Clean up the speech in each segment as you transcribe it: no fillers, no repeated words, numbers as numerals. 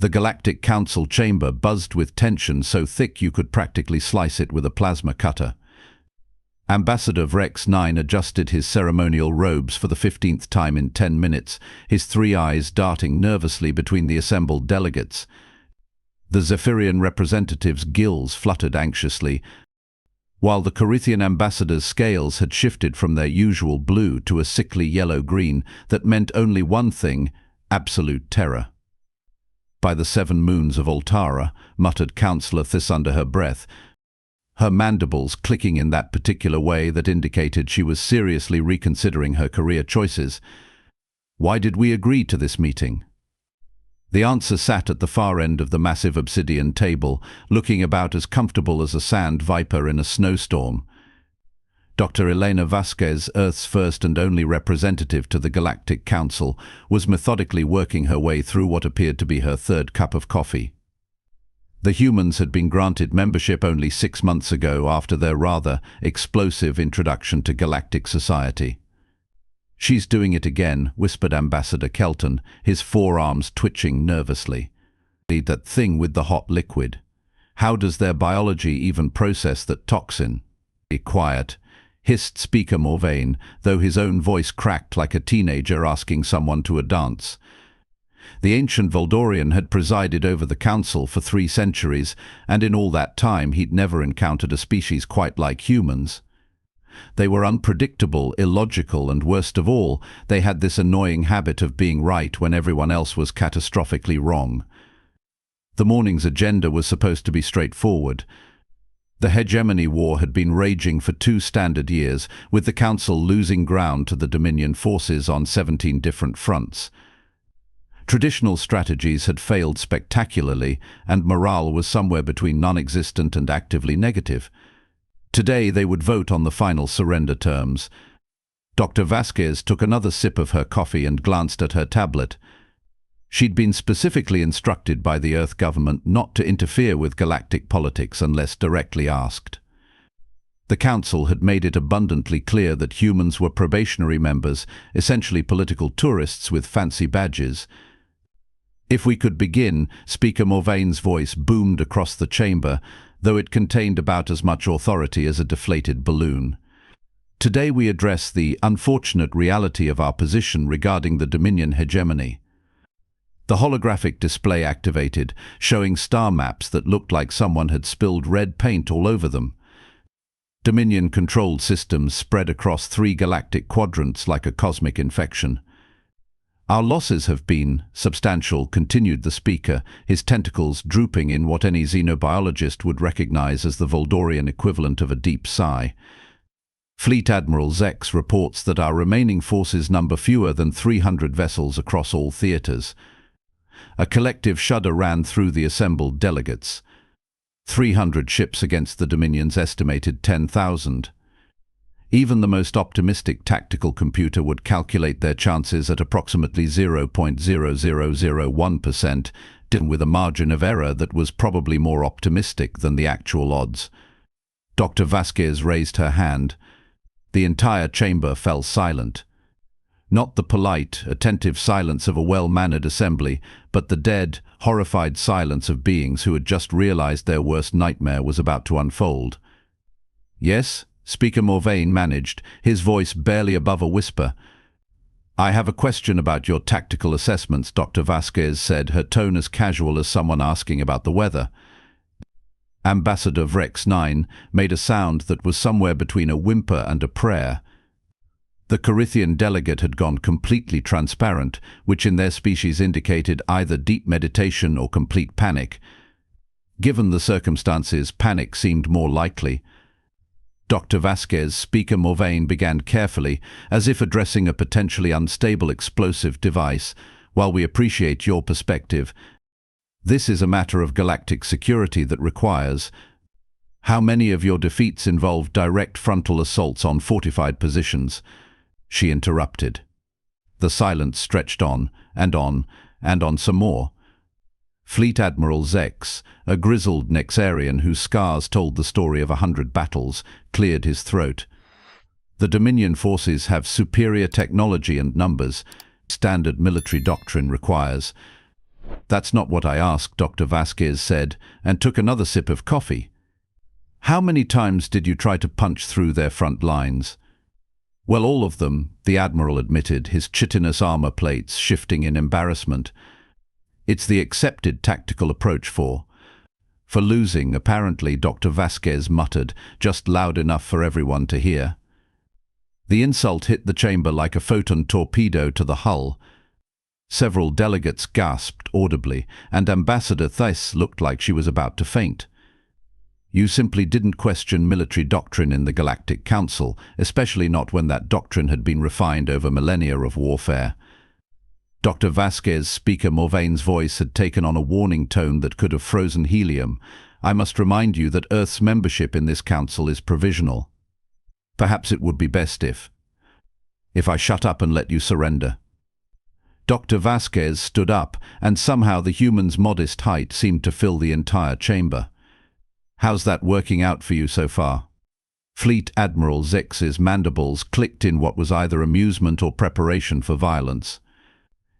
The Galactic Council chamber buzzed with tension so thick you could practically slice it with a plasma cutter. Ambassador Rex 9 adjusted his ceremonial robes for the 15th time in 10 minutes, his three eyes darting nervously between the assembled delegates. The Zephyrian representatives' gills fluttered anxiously, while the Corithian ambassador's scales had shifted from their usual blue to a sickly yellow-green that meant only one thing: absolute terror. "By the 7 moons of Altara," muttered Councillor Thys under her breath, her mandibles clicking in that particular way that indicated she was seriously reconsidering her career choices. "Why did we agree to this meeting?" The answer sat at the far end of the massive obsidian table, looking about as comfortable as a sand viper in a snowstorm. Dr. Elena Vasquez, Earth's first and only representative to the Galactic Council, was methodically working her way through what appeared to be her 3rd cup of coffee. The humans had been granted membership only 6 months ago after their rather explosive introduction to galactic society. "She's doing it again," whispered Ambassador Kelton, his forearms twitching nervously. "That thing with the hot liquid. How does their biology even process that toxin?" "Be quiet," hissed Speaker Morvain, though his own voice cracked like a teenager asking someone to a dance. The ancient Voldorian had presided over the council for 3 centuries, and in all that time he'd never encountered a species quite like humans. They were unpredictable, illogical, and worst of all, they had this annoying habit of being right when everyone else was catastrophically wrong. The morning's agenda was supposed to be straightforward. The hegemony war had been raging for 2 standard years, with the Council losing ground to the Dominion forces on 17 different fronts. Traditional strategies had failed spectacularly, and morale was somewhere between non-existent and actively negative. Today they would vote on the final surrender terms. Dr. Vasquez took another sip of her coffee and glanced at her tablet. She'd been specifically instructed by the Earth government not to interfere with galactic politics unless directly asked. The Council had made it abundantly clear that humans were probationary members, essentially political tourists with fancy badges. "If we could begin," Speaker Morvain's voice boomed across the chamber, though it contained about as much authority as a deflated balloon. "Today we address the unfortunate reality of our position regarding the Dominion hegemony." The holographic display activated, showing star maps that looked like someone had spilled red paint all over them. Dominion-controlled systems spread across 3 galactic quadrants like a cosmic infection. "Our losses have been substantial," continued the speaker, his tentacles drooping in what any xenobiologist would recognize as the Voldorian equivalent of a deep sigh. "Fleet Admiral Zex reports that our remaining forces number fewer than 300 vessels across all theaters." A collective shudder ran through the assembled delegates. 300 ships against the Dominion's estimated 10,000. Even the most optimistic tactical computer would calculate their chances at approximately 0.0001%, with a margin of error that was probably more optimistic than the actual odds. Dr. Vasquez raised her hand. The entire chamber fell silent. Not the polite, attentive silence of a well-mannered assembly, but the dead, horrified silence of beings who had just realized their worst nightmare was about to unfold. "Yes?" Speaker Morvain managed, his voice barely above a whisper. "I have a question about your tactical assessments," Dr. Vasquez said, her tone as casual as someone asking about the weather. Ambassador Rex 9 made a sound that was somewhere between a whimper and a prayer. The Corithian delegate had gone completely transparent, which in their species indicated either deep meditation or complete panic. Given the circumstances, panic seemed more likely. Dr. Vasquez, Speaker Morvain began carefully, as if addressing a potentially unstable explosive device. "While we appreciate your perspective, this is a matter of galactic security that requires... How many of your defeats involved direct frontal assaults on fortified positions?" She interrupted. The silence stretched on, and on, and on some more. Fleet Admiral Zex, a grizzled Nexarian whose scars told the story of 100 battles, cleared his throat. "The Dominion forces have superior technology and numbers. Standard military doctrine requires." That's not what I asked, Dr. Vasquez said, and took another sip of coffee. How many times did you try to punch through their front lines? Well, all of them, the Admiral admitted, his chitinous armor plates shifting in embarrassment. It's the accepted tactical approach for losing, apparently, Dr. Vasquez muttered, just loud enough for everyone to hear. The insult hit the chamber like a photon torpedo to the hull. Several delegates gasped audibly, and Ambassador Theiss looked like she was about to faint. You simply didn't question military doctrine in the Galactic Council, especially not when that doctrine had been refined over millennia of warfare. Dr. Vasquez, Speaker Morvain's voice had taken on a warning tone that could have frozen helium. I must remind you that Earth's membership in this council is provisional. Perhaps it would be best if I shut up and let you surrender. Dr. Vasquez stood up, and somehow the human's modest height seemed to fill the entire chamber. How's that working out for you so far? Fleet Admiral Zex's mandibles clicked in what was either amusement or preparation for violence.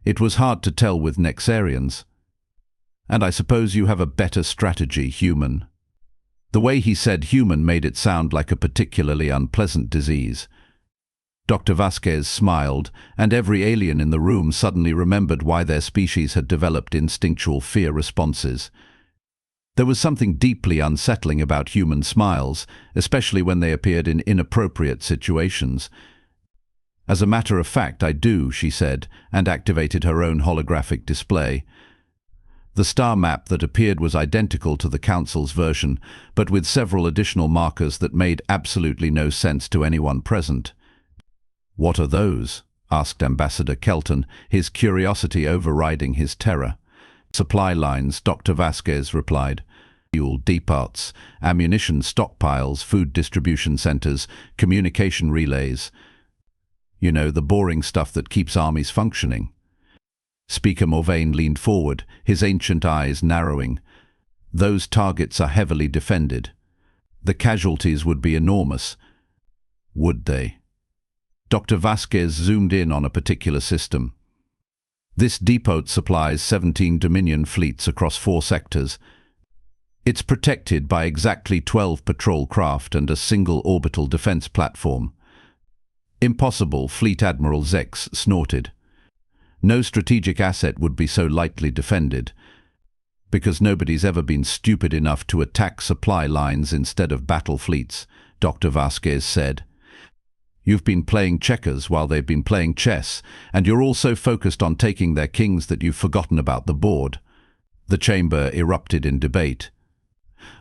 It was hard to tell with Nexarians. And I suppose you have a better strategy, human. The way he said human made it sound like a particularly unpleasant disease. Dr. Vasquez smiled, and every alien in the room suddenly remembered why their species had developed instinctual fear responses. There was something deeply unsettling about human smiles, especially when they appeared in inappropriate situations. As a matter of fact, I do, she said, and activated her own holographic display. The star map that appeared was identical to the Council's version, but with several additional markers that made absolutely no sense to anyone present. What are those? Asked Ambassador Kelton, his curiosity overriding his terror. Supply lines, Dr. Vasquez replied. Fuel depots, ammunition stockpiles, food distribution centers, communication relays. You know, the boring stuff that keeps armies functioning. Speaker Morvain leaned forward, his ancient eyes narrowing. Those targets are heavily defended. The casualties would be enormous. Would they? Dr. Vasquez zoomed in on a particular system. This depot supplies 17 Dominion fleets across 4 sectors. It's protected by exactly 12 patrol craft and a single orbital defense platform. Impossible, Fleet Admiral Zex snorted. No strategic asset would be so lightly defended, because nobody's ever been stupid enough to attack supply lines instead of battle fleets, Dr. Vasquez said. You've been playing checkers while they've been playing chess, and you're all so focused on taking their kings that you've forgotten about the board. The chamber erupted in debate.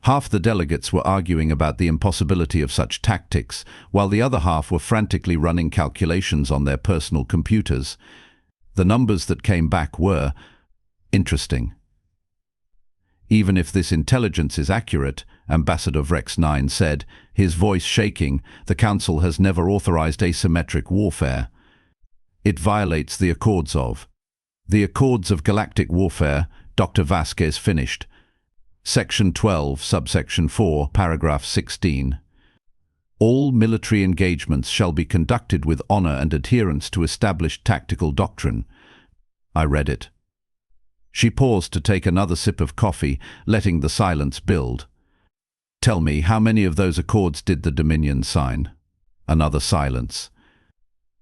Half the delegates were arguing about the impossibility of such tactics, while the other half were frantically running calculations on their personal computers. The numbers that came back were interesting. Even if this intelligence is accurate, Ambassador Vrex 9 said, his voice shaking, the Council has never authorized asymmetric warfare. It violates the Accords of Galactic Warfare, Dr. Vasquez finished. Section 12, subsection 4, paragraph 16. All military engagements shall be conducted with honor and adherence to established tactical doctrine. I read it. She paused to take another sip of coffee, letting the silence build. Tell me, how many of those accords did the Dominion sign? Another silence.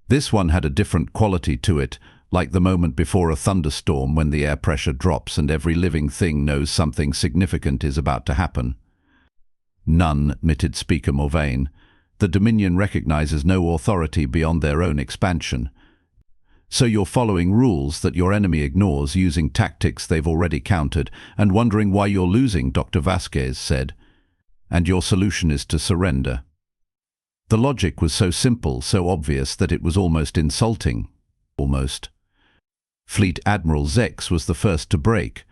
This one had a different quality to it, like the moment before a thunderstorm when the air pressure drops and every living thing knows something significant is about to happen. None, admitted Speaker Morvain. The Dominion recognizes no authority beyond their own expansion. So you're following rules that your enemy ignores, using tactics they've already countered, and wondering why you're losing, Dr. Vasquez said. And your solution is to surrender. The logic was so simple, so obvious, that it was almost insulting. Almost. Fleet Admiral Zex was the first to break.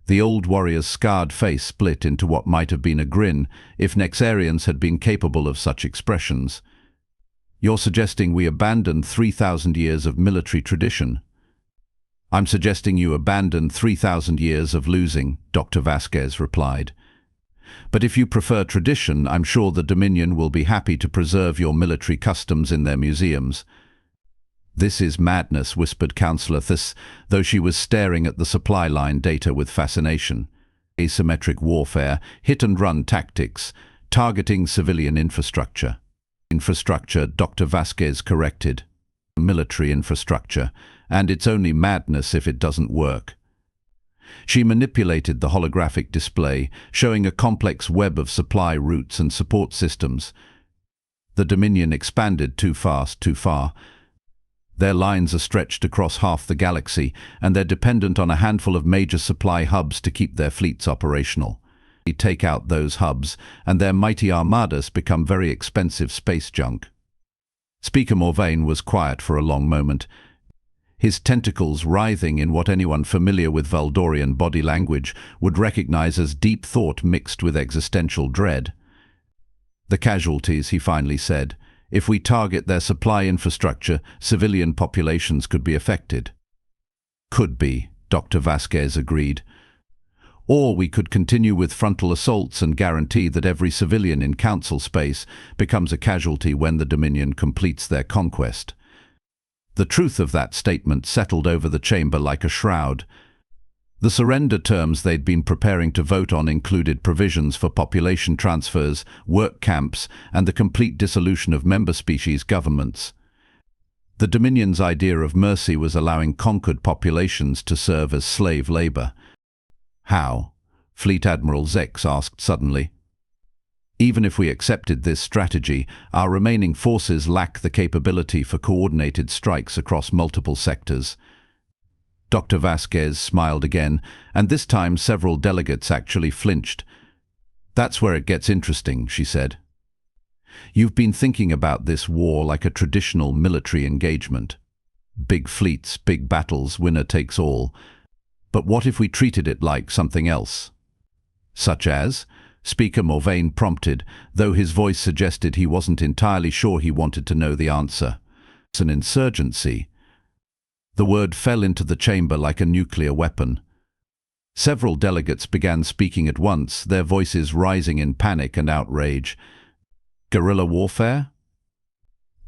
The old warrior's scarred face split into what might have been a grin if Nexarians had been capable of such expressions. You're suggesting we abandon 3,000 years of military tradition? I'm suggesting you abandon 3,000 years of losing, Dr. Vasquez replied. But if you prefer tradition, I'm sure the Dominion will be happy to preserve your military customs in their museums. "This is madness," whispered Councillor Thys, though she was staring at the supply line data with fascination. Asymmetric warfare, hit-and-run tactics, targeting civilian infrastructure. Infrastructure, Dr. Vasquez corrected. Military infrastructure, and it's only madness if it doesn't work. She manipulated the holographic display, showing a complex web of supply routes and support systems. The Dominion expanded too fast, too far. Their lines are stretched across half the galaxy, and they're dependent on a handful of major supply hubs to keep their fleets operational. They take out those hubs, and their mighty armadas become very expensive space junk. Speaker Morvain was quiet for a long moment, his tentacles writhing in what anyone familiar with Valdorian body language would recognize as deep thought mixed with existential dread. "The casualties," he finally said. "If we target their supply infrastructure, civilian populations could be affected." "Could be," Dr. Vasquez agreed. "Or we could continue with frontal assaults and guarantee that every civilian in Council space becomes a casualty when the Dominion completes their conquest." The truth of that statement settled over the chamber like a shroud. The surrender terms they'd been preparing to vote on included provisions for population transfers, work camps, and the complete dissolution of member species governments. The Dominion's idea of mercy was allowing conquered populations to serve as slave labor. "How?" Fleet Admiral Zex asked suddenly. "Even if we accepted this strategy, our remaining forces lack the capability for coordinated strikes across multiple sectors." Dr. Vasquez smiled again, and this time several delegates actually flinched. "That's where it gets interesting," she said. "You've been thinking about this war like a traditional military engagement. Big fleets, big battles, winner takes all. But what if we treated it like something else?" "Such as?" Speaker Morvain prompted, though his voice suggested he wasn't entirely sure he wanted to know the answer. "It's an insurgency." The word fell into the chamber like a nuclear weapon. Several delegates began speaking at once, their voices rising in panic and outrage. "Guerrilla warfare?"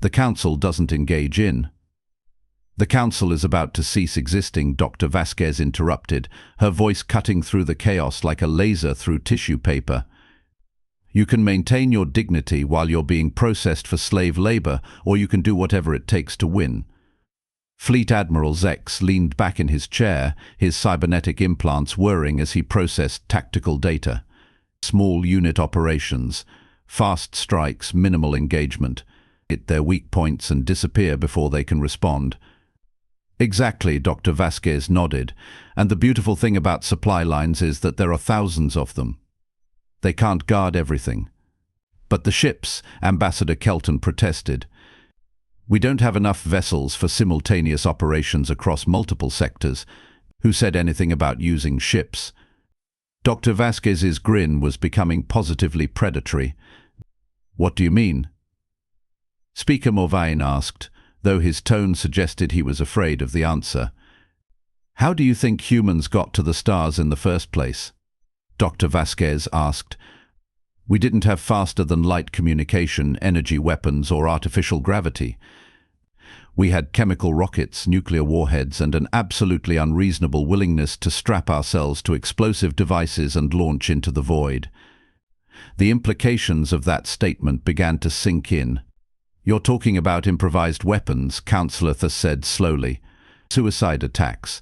"The Council doesn't engage in." "The Council is about to cease existing," Dr. Vasquez interrupted, her voice cutting through the chaos like a laser through tissue paper. "You can maintain your dignity while you're being processed for slave labor, or you can do whatever it takes to win." Fleet Admiral Zex leaned back in his chair, his cybernetic implants whirring as he processed tactical data. Small unit operations, fast strikes, minimal engagement. Hit their weak points and disappear before they can respond. "Exactly," Dr. Vasquez nodded, "and the beautiful thing about supply lines is that there are thousands of them. They can't guard everything." "But the ships," Ambassador Kelton protested. "We don't have enough vessels for simultaneous operations across multiple sectors. Who said anything about using ships?" Dr. Vasquez's grin was becoming positively predatory. "What do you mean?" Speaker Morvain asked, though his tone suggested he was afraid of the answer. "How do you think humans got to the stars in the first place?" Dr. Vasquez asked. "We didn't have faster-than-light communication, energy weapons, or artificial gravity. We had chemical rockets, nuclear warheads, and an absolutely unreasonable willingness to strap ourselves to explosive devices and launch into the void." The implications of that statement began to sink in. "You're talking about improvised weapons," Councillor Thys said slowly. "Suicide attacks."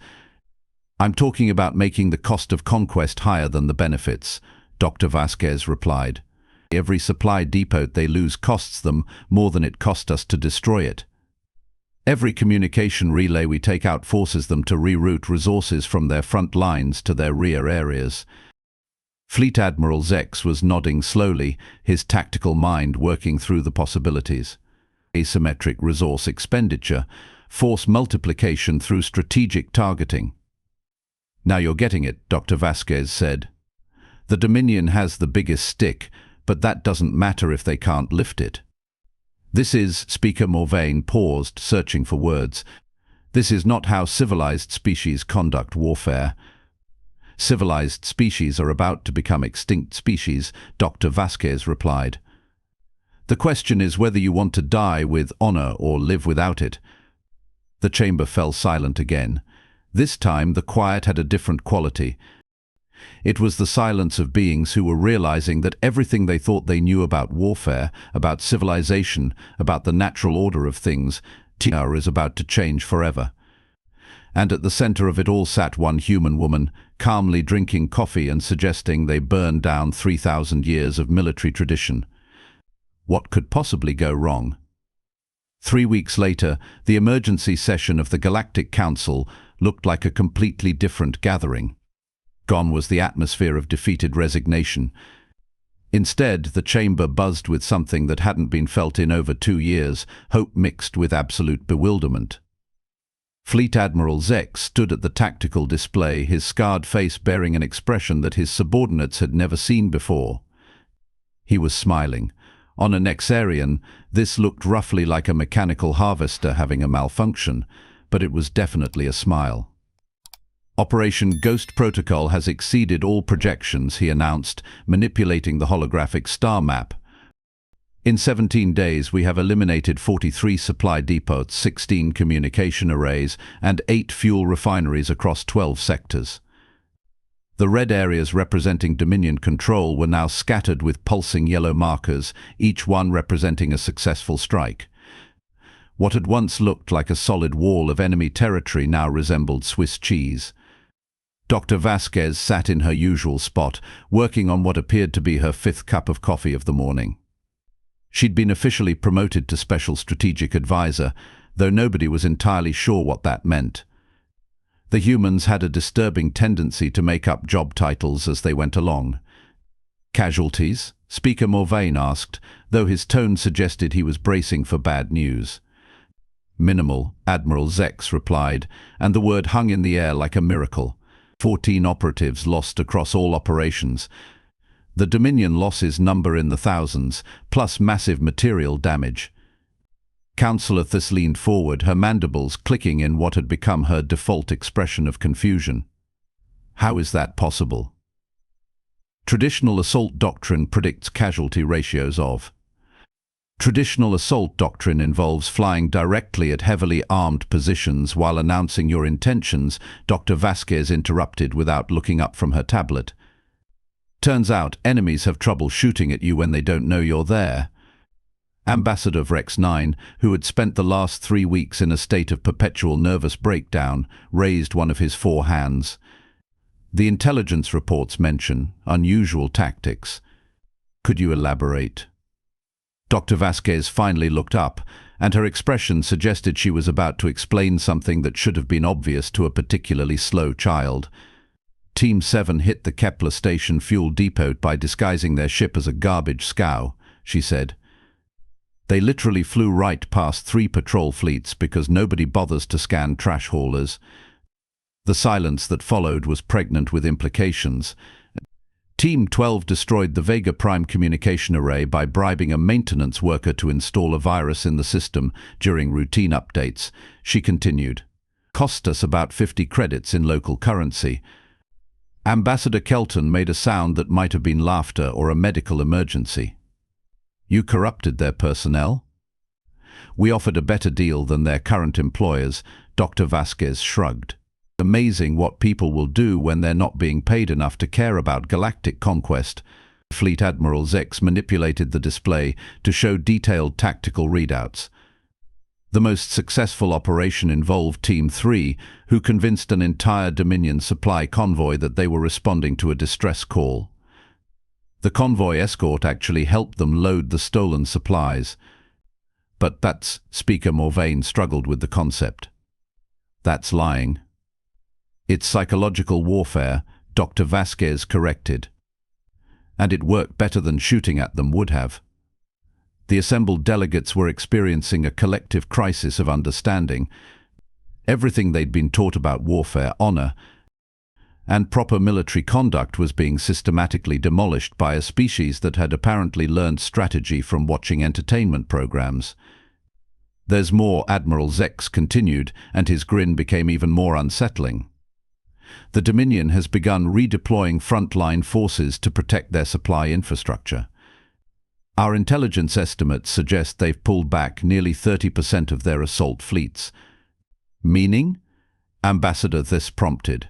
"I'm talking about making the cost of conquest higher than the benefits," Dr. Vasquez replied. "Every supply depot they lose costs them more than it cost us to destroy it. Every communication relay we take out forces them to reroute resources from their front lines to their rear areas." Fleet Admiral Zex was nodding slowly, his tactical mind working through the possibilities. Asymmetric resource expenditure, force multiplication through strategic targeting. "Now you're getting it," Dr. Vasquez said. "The Dominion has the biggest stick, but that doesn't matter if they can't lift it." "This is," Speaker Morvain paused, searching for words. "This is not how civilized species conduct warfare." "Civilized species are about to become extinct species," Dr. Vasquez replied. "The question is whether you want to die with honor or live without it." The chamber fell silent again. This time the quiet had a different quality. It was the silence of beings who were realizing that everything they thought they knew about warfare, about civilization, about the natural order of things, is about to change forever. And at the center of it all sat one human woman, calmly drinking coffee and suggesting they burn down 3,000 years of military tradition. What could possibly go wrong? 3 weeks later, the emergency session of the Galactic Council looked like a completely different gathering. Gone was the atmosphere of defeated resignation. Instead, the chamber buzzed with something that hadn't been felt in over 2 years, hope mixed with absolute bewilderment. Fleet Admiral Zex stood at the tactical display, his scarred face bearing an expression that his subordinates had never seen before. He was smiling. On a Nexarian, this looked roughly like a mechanical harvester having a malfunction, but it was definitely a smile. Operation Ghost Protocol has exceeded all projections, he announced, manipulating the holographic star map. In 17 days, we have eliminated 43 supply depots, 16 communication arrays, and 8 fuel refineries across 12 sectors. The red areas representing Dominion control were now scattered with pulsing yellow markers, each one representing a successful strike. What had once looked like a solid wall of enemy territory now resembled Swiss cheese. Dr. Vasquez sat in her usual spot, working on what appeared to be her 5th cup of coffee of the morning. She'd been officially promoted to Special Strategic Advisor, though nobody was entirely sure what that meant. The humans had a disturbing tendency to make up job titles as they went along. Casualties? Speaker Morvain asked, though his tone suggested he was bracing for bad news. Minimal, Admiral Zex replied, and the word hung in the air like a miracle. 14 operatives lost across all operations. The Dominion losses number in the thousands, plus massive material damage. Councillor Thys leaned forward, her mandibles clicking in what had become her default expression of confusion. How is that possible? Traditional assault doctrine predicts casualty ratios of. Traditional assault doctrine involves flying directly at heavily armed positions while announcing your intentions, Dr. Vasquez interrupted without looking up from her tablet. Turns out enemies have trouble shooting at you when they don't know you're there. Ambassador Rex 9, who had spent the last 3 weeks in a state of perpetual nervous breakdown, raised one of his 4 hands. The intelligence reports mention unusual tactics. Could you elaborate? Dr. Vasquez finally looked up, and her expression suggested she was about to explain something that should have been obvious to a particularly slow child. Team 7 hit the Kepler Station fuel depot by disguising their ship as a garbage scow, she said. They literally flew right past 3 patrol fleets because nobody bothers to scan trash haulers. The silence that followed was pregnant with implications. Team 12 destroyed the Vega Prime communication array by bribing a maintenance worker to install a virus in the system during routine updates, she continued. Cost us about 50 credits in local currency. Ambassador Kelton made a sound that might have been laughter or a medical emergency. You corrupted their personnel? We offered a better deal than their current employers, Dr. Vasquez shrugged. Amazing what people will do when they're not being paid enough to care about galactic conquest. Fleet Admiral Zex manipulated the display to show detailed tactical readouts. The most successful operation involved Team 3, who convinced an entire Dominion supply convoy that they were responding to a distress call. The convoy escort actually helped them load the stolen supplies. But that's, Speaker Morvain struggled with the concept. That's lying. It's psychological warfare, Dr. Vasquez corrected. And it worked better than shooting at them would have. The assembled delegates were experiencing a collective crisis of understanding. Everything they'd been taught about warfare, honor, and proper military conduct was being systematically demolished by a species that had apparently learned strategy from watching entertainment programs. There's more, Admiral Zex continued, and his grin became even more unsettling. The Dominion has begun redeploying frontline forces to protect their supply infrastructure. Our intelligence estimates suggest they've pulled back nearly 30% of their assault fleets. Meaning? Ambassador, this prompted.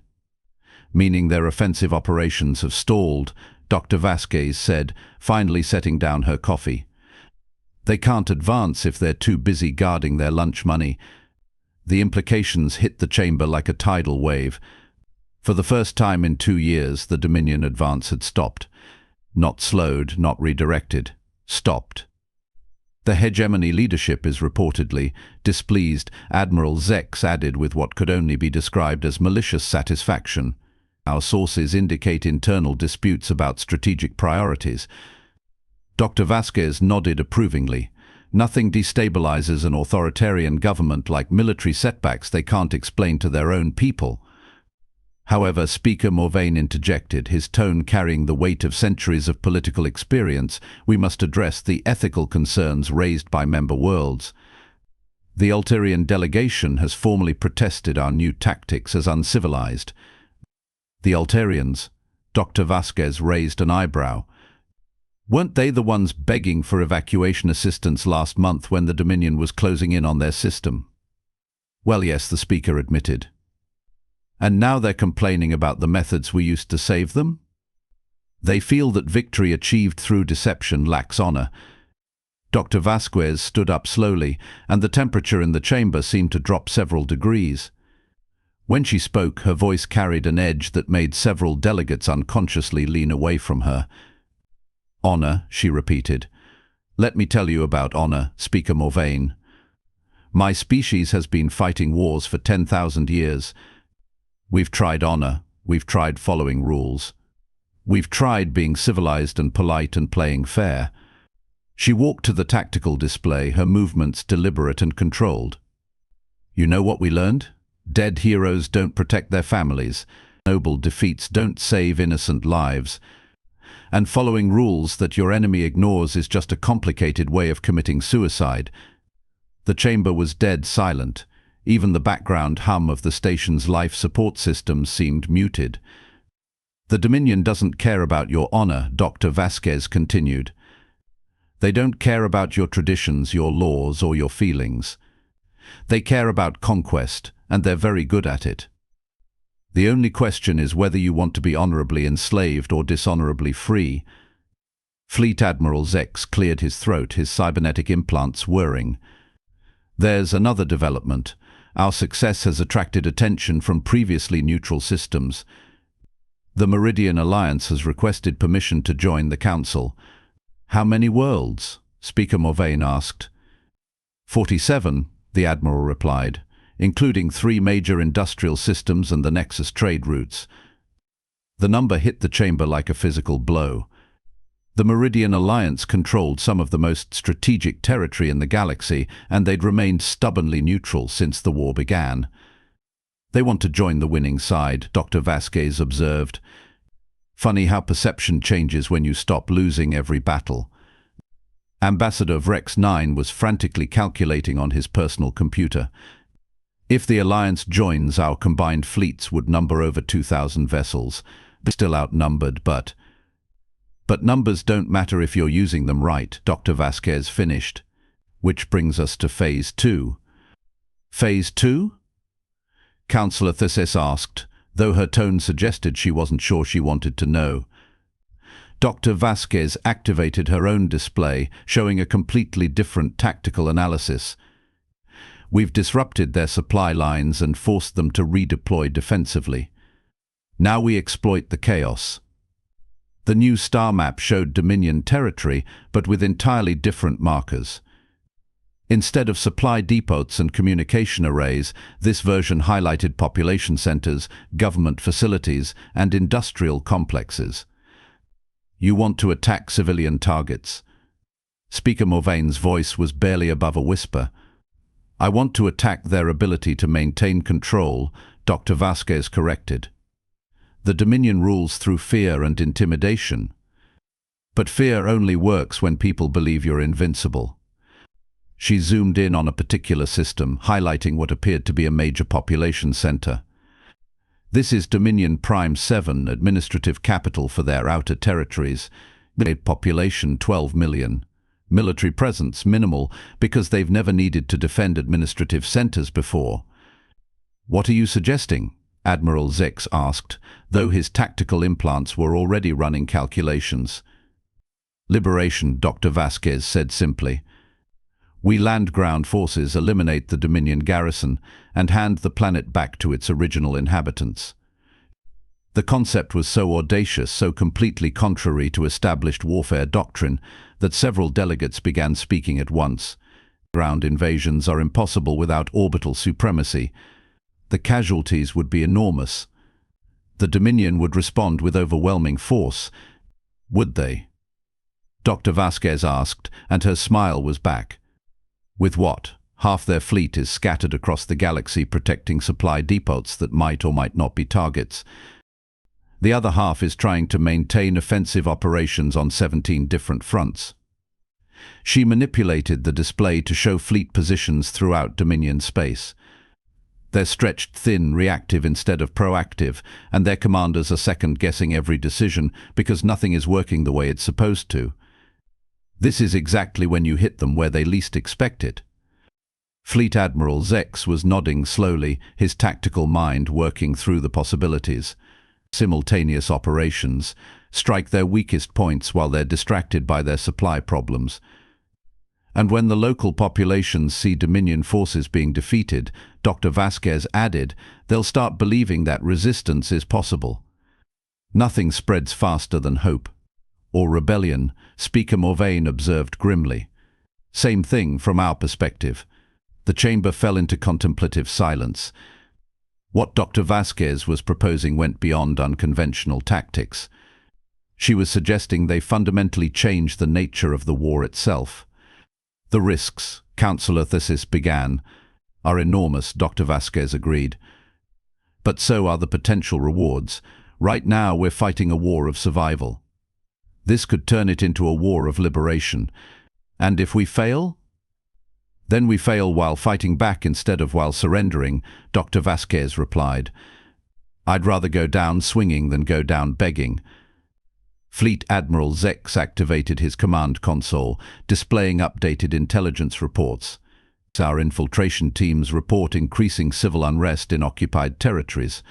Meaning their offensive operations have stalled, Dr. Vasquez said, finally setting down her coffee. They can't advance if they're too busy guarding their lunch money. The implications hit the chamber like a tidal wave. For the first time in 2 years, the Dominion advance had stopped. Not slowed, not redirected. Stopped. The hegemony leadership is reportedly displeased, Admiral Zex added with what could only be described as malicious satisfaction. Our sources indicate internal disputes about strategic priorities. Dr. Vasquez nodded approvingly. Nothing destabilizes an authoritarian government like military setbacks they can't explain to their own people. However, Speaker Morvain interjected, his tone carrying the weight of centuries of political experience. We must address the ethical concerns raised by member worlds. The Altarian delegation has formally protested our new tactics as uncivilized. The Altarians? Dr. Vasquez raised an eyebrow. Weren't they the ones begging for evacuation assistance last month when the Dominion was closing in on their system? Well, yes, the speaker admitted. And now they're complaining about the methods we used to save them? They feel that victory achieved through deception lacks honor. Dr. Vasquez stood up slowly, and the temperature in the chamber seemed to drop several degrees. When she spoke, her voice carried an edge that made several delegates unconsciously lean away from her. Honor, she repeated. Let me tell you about honor, Speaker Morvain. My species has been fighting wars for 10,000 years. We've tried honor. We've tried following rules. We've tried being civilized and polite and playing fair. She walked to the tactical display, her movements deliberate and controlled. You know what we learned? Dead heroes don't protect their families. Noble defeats don't save innocent lives. And following rules that your enemy ignores is just a complicated way of committing suicide. The chamber was dead silent. Even the background hum of the station's life support system seemed muted. The Dominion doesn't care about your honor, Dr. Vasquez continued. They don't care about your traditions, your laws, or your feelings. They care about conquest, and they're very good at it. The only question is whether you want to be honorably enslaved or dishonorably free. Fleet Admiral Zex cleared his throat, his cybernetic implants whirring. There's another development. Our success has attracted attention from previously neutral systems. The Meridian Alliance has requested permission to join the Council. How many worlds? Speaker Morvain asked. 47, the Admiral replied, including 3 major industrial systems and the Nexus trade routes. The number hit the chamber like a physical blow. The Meridian Alliance controlled some of the most strategic territory in the galaxy, and they'd remained stubbornly neutral since the war began. They want to join the winning side, Dr. Vasquez observed. Funny how perception changes when you stop losing every battle. Ambassador Rex 9 was frantically calculating on his personal computer. If the Alliance joins, our combined fleets would number over 2,000 vessels. They're still outnumbered, but numbers don't matter if you're using them right, Dr. Vasquez finished. Which brings us to Phase 2. Phase 2? Councillor Thesis asked, though her tone suggested she wasn't sure she wanted to know. Dr. Vasquez activated her own display, showing a completely different tactical analysis. We've disrupted their supply lines and forced them to redeploy defensively. Now we exploit the chaos. The new star map showed Dominion territory, but with entirely different markers. Instead of supply depots and communication arrays, this version highlighted population centers, government facilities, and industrial complexes. You want to attack civilian targets. Speaker Morvain's voice was barely above a whisper. I want to attack their ability to maintain control, Dr. Vasquez corrected. The Dominion rules through fear and intimidation. But fear only works when people believe you're invincible. She zoomed in on a particular system, highlighting what appeared to be a major population center. This is Dominion Prime 7, administrative capital for their outer territories. Population 12 million. Military presence minimal because they've never needed to defend administrative centers before. "What are you suggesting?" Admiral Zex asked, though his tactical implants were already running calculations. "Liberation," Dr. Vasquez said simply. "We land ground forces eliminate the Dominion garrison and hand the planet back to its original inhabitants." The concept was so audacious, so completely contrary to established warfare doctrine, that several delegates began speaking at once. Ground invasions are impossible without orbital supremacy. The casualties would be enormous. The Dominion would respond with overwhelming force. Would they? Dr. Vasquez asked, and her smile was back. With what? Half their fleet is scattered across the galaxy protecting supply depots that might or might not be targets. The other half is trying to maintain offensive operations on 17 different fronts. She manipulated the display to show fleet positions throughout Dominion space. They're stretched thin, reactive instead of proactive, and their commanders are second-guessing every decision because nothing is working the way it's supposed to. This is exactly when you hit them where they least expect it. Fleet Admiral Zex was nodding slowly, his tactical mind working through the possibilities. Simultaneous operations strike their weakest points while they're distracted by their supply problems. And when the local populations see Dominion forces being defeated, Dr. Vasquez added, they'll start believing that resistance is possible. Nothing spreads faster than hope. Or rebellion, Speaker Morvain observed grimly. Same thing from our perspective. The chamber fell into contemplative silence. What Dr. Vasquez was proposing went beyond unconventional tactics. She was suggesting they fundamentally change the nature of the war itself. The risks, Councillor Thesis began, are enormous, Dr. Vasquez agreed. But so are the potential rewards. Right now we're fighting a war of survival. This could turn it into a war of liberation. And if we fail? Then we fail while fighting back instead of while surrendering, Dr. Vasquez replied. I'd rather go down swinging than go down begging. Fleet Admiral Zex activated his command console, displaying updated intelligence reports. Our infiltration teams report increasing civil unrest in occupied territories.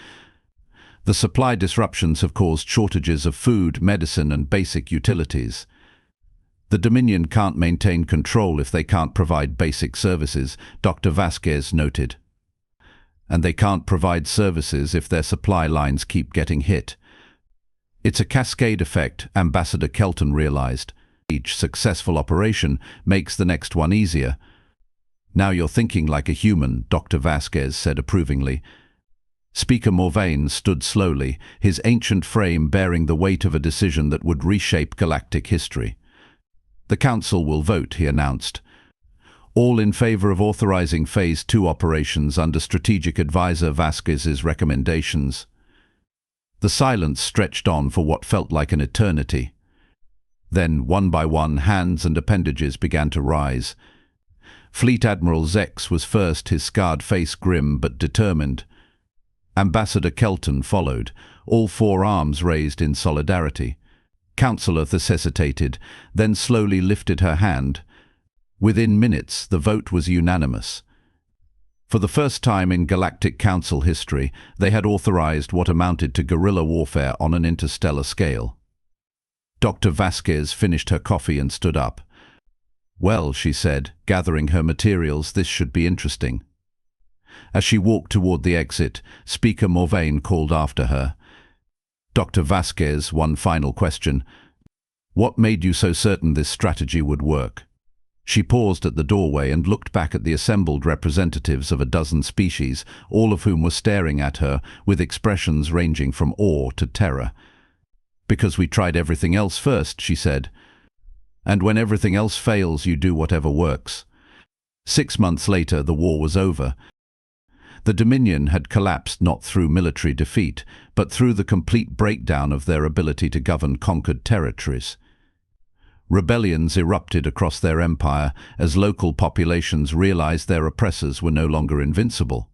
The supply disruptions have caused shortages of food, medicine, and basic utilities. The Dominion can't maintain control if they can't provide basic services, Dr. Vasquez noted. And they can't provide services if their supply lines keep getting hit. It's a cascade effect, Ambassador Kelton realized. Each successful operation makes the next one easier. Now you're thinking like a human, Dr. Vasquez said approvingly. Speaker Morvain stood slowly, his ancient frame bearing the weight of a decision that would reshape galactic history. The Council will vote, he announced. All in favor of authorizing Phase 2 operations under Strategic Advisor Vasquez's recommendations. The silence stretched on for what felt like an eternity. Then, one by one, hands and appendages began to rise. Fleet Admiral Zex was first, his scarred face grim but determined. Ambassador Kelton followed, all four arms raised in solidarity. Councillor Thess hesitated, then slowly lifted her hand. Within minutes, the vote was unanimous. For the first time in Galactic Council history, they had authorized what amounted to guerrilla warfare on an interstellar scale. Dr. Vasquez finished her coffee and stood up. Well, she said, gathering her materials, this should be interesting. As she walked toward the exit, Speaker Morvain called after her. Dr. Vasquez, one final question. What made you so certain this strategy would work? She paused at the doorway and looked back at the assembled representatives of a dozen species, all of whom were staring at her with expressions ranging from awe to terror. Because we tried everything else first, she said. And when everything else fails, you do whatever works. 6 months later, the war was over. The Dominion had collapsed not through military defeat, but through the complete breakdown of their ability to govern conquered territories. Rebellions erupted across their empire as local populations realized their oppressors were no longer invincible.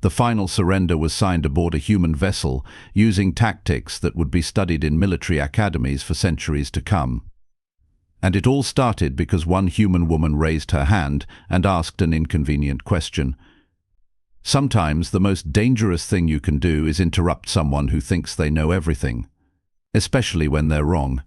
The final surrender was signed aboard a human vessel, using tactics that would be studied in military academies for centuries to come. And it all started because one human woman raised her hand and asked an inconvenient question. Sometimes the most dangerous thing you can do is interrupt someone who thinks they know everything, especially when they're wrong.